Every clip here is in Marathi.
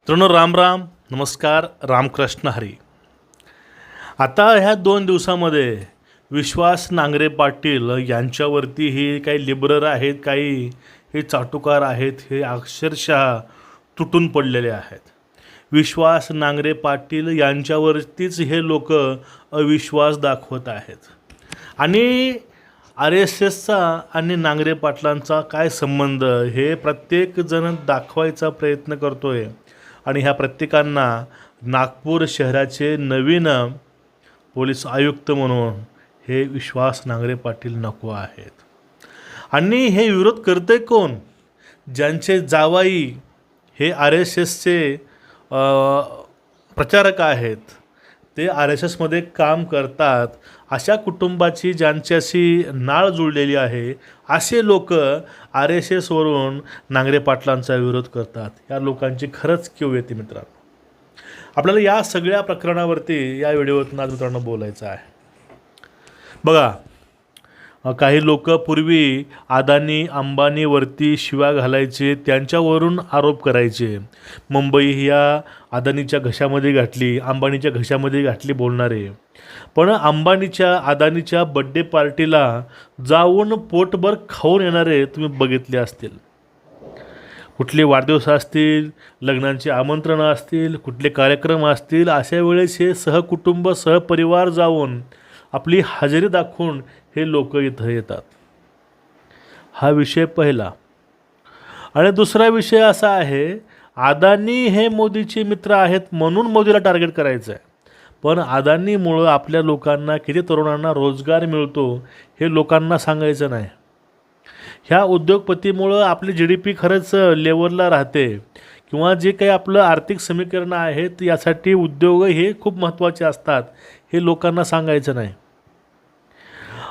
मित्रांनो राम राम नमस्कार रामकृष्ण हरी. आता ह्या 2 दिवसामध्ये विश्वास नांगरे पाटील यांच्यावरती ही काही लिबरर आहेत, काही हे चाटुकार आहेत, हे अक्षरशः तुटून पडलेले आहेत. विश्वास नांगरे पाटील यांच्यावरतीच हे लोक अविश्वास दाखवत आहेत. आणि RSSचा आणि नांगरे पाटलांचा काय संबंध हे प्रत्येकजण दाखवायचा प्रयत्न करतोय. आणि ह्या प्रत्येकांना नागपूर शहराचे नवीन पोलीस आयुक्त म्हणून हे विश्वास नांगरे पाटील नको आहेत. आणि हे विरोध करते कोण? ज्यांचे जावाई हे RSSचे प्रचारक आहेत, ते RSSमध्ये काम करतात, अशा कुटुंबाची ज्यांच्याशी नाळ जुळलेली आहे, असे लोक RSSवरून नांगरे पाटलांचा विरोध करतात. या लोकांची खरंच कीव येते मित्रांनो. आपल्याला या सगळ्या प्रकरणावरती या व्हिडिओतून आज मित्रांनो बोलायचं आहे. बघा, काही लोक पूर्वी अदानी अंबानीवरती शिव्या घालायचे, त्यांच्यावरून आरोप करायचे. मुंबई ह्या अदानीच्या घशामध्ये घातली, अंबानीच्या घशामध्ये घातली बोलणारे. पण अंबानीच्या अदानीच्या बड्डे पार्टीला जाऊन पोटभर खाऊन येणारे तुम्ही बघितले असतील. कुठले वाढदिवस असतील, लग्नांचे आमंत्रणं असतील, कुठले कार्यक्रम असतील, अशा वेळेस हे सहकुटुंब सहपरिवार जाऊन आपली हजेरी दाखवून हे लोक इथं येतात. हा विषय पहिला. आणि दुसरा विषय असा आहे, अदानी हे मोदीचे मित्र आहेत म्हणून मोदीला टार्गेट करायचं आहे. पण अदानीमुळं आपल्या लोकांना, किती तरुणांना रोजगार मिळतो हे लोकांना सांगायचं नाही. ह्या उद्योगपतीमुळं आपली GDP खरंच लेवलला राहते, किंवा जे काही आपलं आर्थिक समीकरण आहेत यासाठी उद्योग हे खूप महत्त्वाचे असतात, हे लोकांना सांगायचं नाही.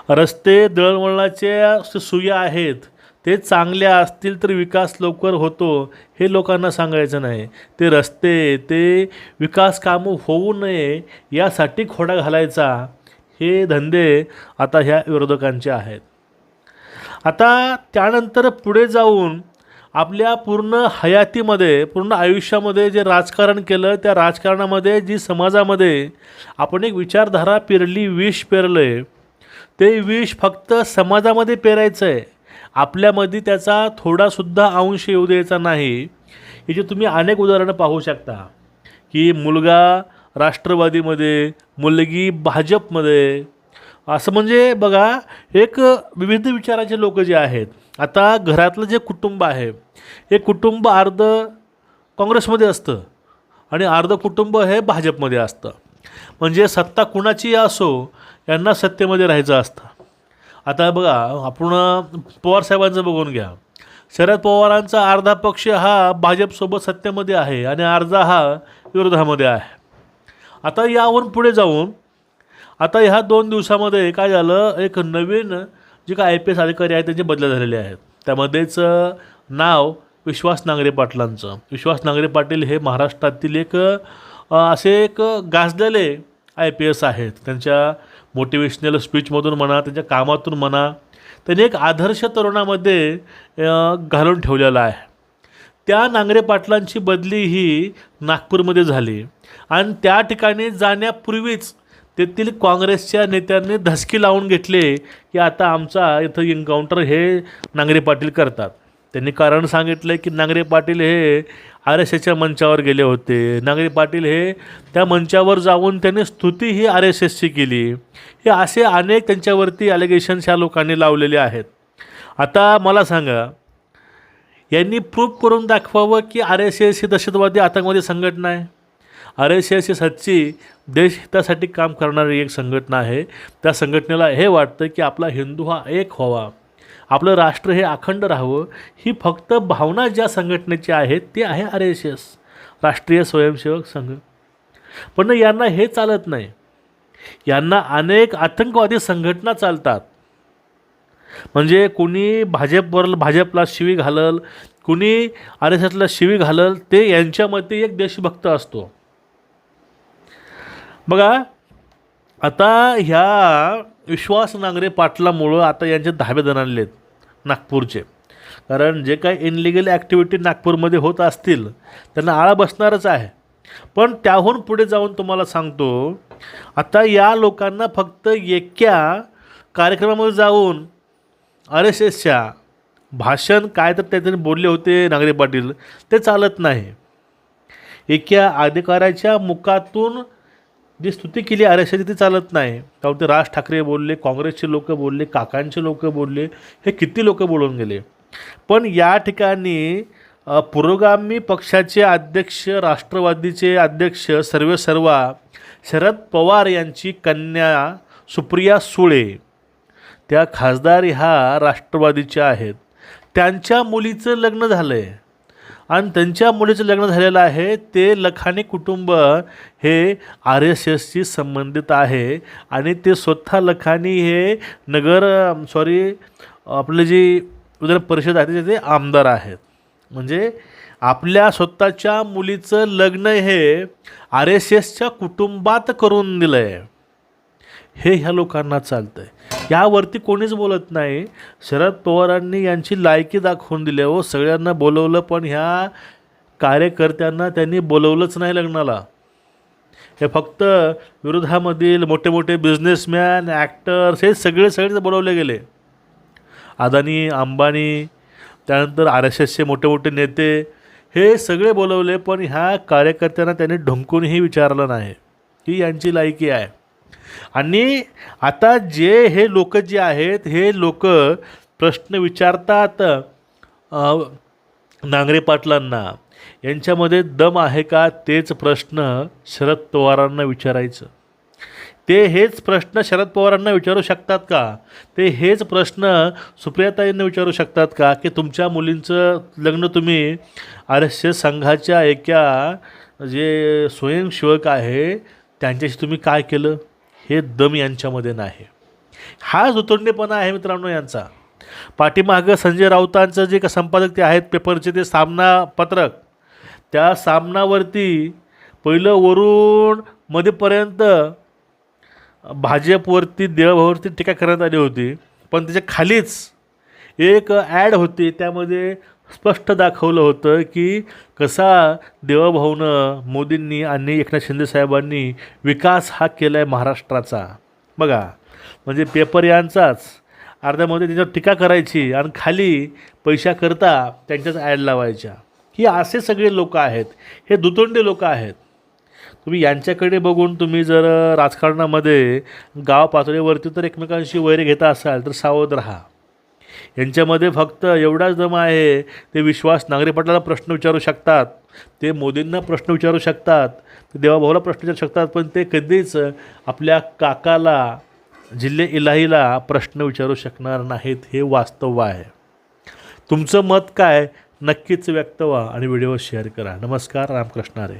रस्ते दळणवळणाच्या सुविधा आहेत, ते चांगल्या असतील तर विकास लवकर होतो, हे लोकांना सांगायचं नाही. ते रस्ते, ते विकास कामं होऊ नये यासाठी खोडा घालायचा, हे धंदे आता ह्या विरोधकांचे आहेत. आता त्यानंतर पुढे जाऊन आपल्या पूर्ण हयातीमध्ये, पूर्ण आयुष्यामध्ये जे राजकारण केलं, त्या राजकारणामध्ये जी समाजामध्ये आपण एक विचारधारा पेरली, विष पेरलं आहे, ते विष फक्त समाजामध्ये पेरायचं आहे. आपल्यामध्ये त्याचा थोडासुद्धा अंश येऊ द्यायचा नाही. याची तुम्ही अनेक उदाहरणं पाहू शकता, की मुलगा राष्ट्रवादीमध्ये, मुलगी भाजपमध्ये, असं म्हणजे बघा, एक विविध विचाराचे लोक जे आहेत. आता घरातलं जे कुटुंब आहे, हे कुटुंब अर्ध काँग्रेसमध्ये असतं आणि अर्ध कुटुंब हे भाजपमध्ये असतं. म्हणजे सत्ता कुणाची असो, यांना सत्तेमध्ये राहायचं असतं. आता बघा, आपण पवारसाहेबांचं बघून घ्या. शरद पवारांचा अर्धा पक्ष हा भाजपसोबत सत्तेमध्ये आहे आणि अर्धा हा विरोधामध्ये आहे. आता यावरून पुढे जाऊन आता ह्या 2 दिवसामध्ये काय झालं, एक नवीन जे काय IPS अधिकारी आहेत त्यांचे बदल्या झालेले आहेत. त्यामध्येच नाव विश्वास नांगरे पाटलांचं. विश्वास नांगरे पाटील हे महाराष्ट्रातील एक गाजलेले IPS आहेत. त्यांच्या मोटिवेशनल स्पीचमधून म्हणा, त्यांच्या कामातून म्हणा, त्यांनी एक आदर्श तरुणामध्ये घालून ठेवलेला आहे. त्या नांगरे पाटलांची बदली ही नागपूरमध्ये झाली आणि त्या ठिकाणी जाण्यापूर्वीच तेथील काँग्रेसच्या नेत्यांनी धसकी लावून घेतले, की आता आमचा इथं एन्काउंटर हे नांगरे पाटील करतात. त्यांनी कारण सांगितलं की नांगरे पाटील हे RSSच्या मंचावर गेले होते. नांगरे पाटील हे त्या मंचावर जाऊन त्यांनी स्तुती ही RSSची केली. हे असे अनेक त्यांच्यावरती ॲलिगेशन्स ह्या लोकांनी लावलेले आहेत. आता मला सांगा, यांनी प्रूफ करून दाखवावं की RSS ही दहशतवादी आतंकवादी संघटना आहे. RSS ही सच्ची देशहितासाठी काम करणारी एक संघटना आहे. त्या संघटनेला हे वाटतं की आपला हिंदू हा एक व्हावा, आपलं राष्ट्र हे अखंड राहावं. ही फक्त भावना ज्या संघटनेची आहे ती आहे RSS, राष्ट्रीय स्वयंसेवक संघ. पण यांना हे चालत नाही. यांना अनेक आतंकवादी संघटना चालतात. म्हणजे कुणी भाजपला शिवी घालल, कुणी RSSला शिवी घालल, ते यांच्यामध्ये एक देशभक्त असतो. बघा, आता ह्या विश्वास नांगरे पाटलामुळं आता यांचे धाबे दणाणलेत नागपूरचे. कारण जे काही इनलिगल ॲक्टिव्हिटी नागपूरमध्ये होत असतील त्यांना आळा बसणारच आहे. पण त्याहून पुढे जाऊन तुम्हाला सांगतो, आता या लोकांना फक्त एका कार्यक्रमामध्ये जाऊन RSSच्या भाषण काय तर त्यातून बोलले होते नांगरे पाटील, ते चालत नाही. एका अधिकाऱ्याच्या मुखातून जी स्तुती केली RSSची ती चालत नाही. कारण ते राज ठाकरे बोलले, काँग्रेसचे लोक बोलले, काकांचे लोक बोलले, हे किती लोक बोलून गेले. पण या ठिकाणी पुरोगामी पक्षाचे अध्यक्ष, राष्ट्रवादीचे अध्यक्ष सर्वेसर्वा शरद पवार यांची कन्या सुप्रिया सुळे, त्या खासदार ह्या राष्ट्रवादीच्या आहेत. त्यांच्या मुलीचं लग्न झालं आहे आणि त्यांच्या मुलीचं लग्न झालेलं आहे. ते लखानी कुटुंब हे RSSशी संबंधित आहे आणि ते स्वतः लखानी हे आपलं जी विधान परिषद आहे त्याचे आमदार आहेत. म्हणजे आपल्या स्वतःच्या मुलीचं लग्न हे RSSच्या कुटुंबात करून दिलं आहे. हे ह्या लोकांना चालतं आहे. यावरती कोणीच बोलत नाही. शरद पवारांनी यांची लायकी दाखवून दिली हो. सगळ्यांना बोलवलं पण ह्या कार्यकर्त्यांना त्यांनी बोलवलंच नाही लग्नाला. हे फक्त विरोधामधील मोठे मोठे बिझनेसमॅन, ॲक्टर्स हे सगळे बोलवले गेले. अदानी, अंबानी, त्यानंतर RSSचे मोठे मोठे नेते हे सगळे बोलवले. पण ह्या कार्यकर्त्यांना त्यांनी ढुंकूनही विचारलं नाही की यांची लायकी आहे. आणि आता जे हे लोक जे आहेत हे लोक प्रश्न विचारतात नांगरे पाटलांना, यांच्यामध्ये दम आहे का, तेच प्रश्न शरद पवारांना विचारायचं. ते हेच प्रश्न शरद पवारांना विचारू शकतात का? ते हेच प्रश्न सुप्रियाताईंना विचारू शकतात का की तुमच्या मुलींचं लग्न तुम्ही RSS संघाच्या एका जे स्वयंसेवक आहे त्यांच्याशी तुम्ही काय केलं? हे दम यांच्यामध्ये नाही. हा जुतोंडेपणा आहे मित्रांनो यांचा. पाठीमागं संजय राऊतांचं जे का संपादक ते आहेत पेपरचे, ते सामना पत्रक, त्या सामनावरती पहिलं वरून मध्यपर्यंत भाजपवरती, देवभावावरती टीका करण्यात आली होती. पण त्याच्या खालीच एक ॲड होती, त्यामध्ये स्पष्ट दाखवलं होतं की कसा देवभाऊनं, मोदींनी आणि एकनाथ शिंदेसाहेबांनी विकास हा केला आहे महाराष्ट्राचा. बघा, म्हणजे पेपर यांचाच अर्ध्यामध्ये त्याच्यावर टीका करायची आणि खाली पैशाकरता त्यांच्याच ॲड लावायच्या. ही असे सगळे लोक आहेत, हे दुतोंडे लोक आहेत. तुम्ही यांच्याकडे बघून तुम्ही जर राजकारणामध्ये गाव पातळीवरती तर एकमेकांशी वैर घेता असाल तर सावध राहा. यांच्यामध्ये फक्त एवढाच दम आहे, ते विश्वास नांगरे पाटलाला प्रश्न विचारू शकतात, ते मोदींना प्रश्न विचारू शकतात, ते देवाभाऊला प्रश्न विचारू शकतात, पण ते कधीच आपल्या काकाला, जिल्हे इलाहीला प्रश्न विचारू शकणार नाहीत. हे वास्तव आहे. तुमचं मत काय नक्कीच व्यक्त व्हा आणि व्हिडिओ शेअर करा. नमस्कार. रामकृष्ण हरी.